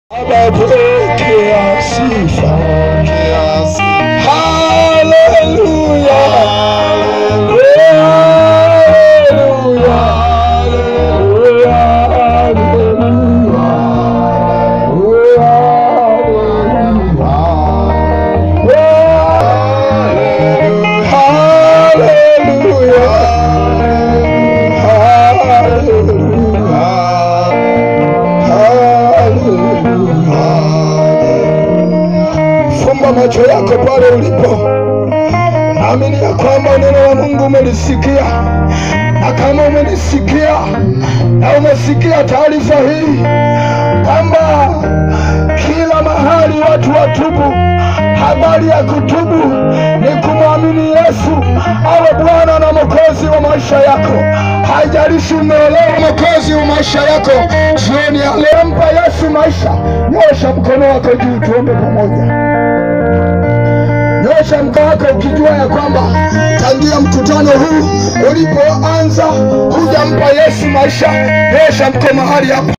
Pokea sifa. Haleluya. Fumba macho yako pale ulipo. Naamini ya kwamba neno la Mungu umelisikia, na kama umelisikia na umesikia taarifa hii kwamba kila mahali watu watubu, habari ya kutubu ni kumwamini Yesu awe Bwana na Mwokozi wa maisha yako. Haijalishi umeolewa, Mwokozi wa maisha yako jioni ya leo, mpa Yesu maisha. Nyosha mkono wako juu, tuombe pamoja. Nyosha mkono wako ukijua ya kwamba tangia mkutano huu ulipoanza hujampa Yesu maisha. Nyosha mkono mahali hapa.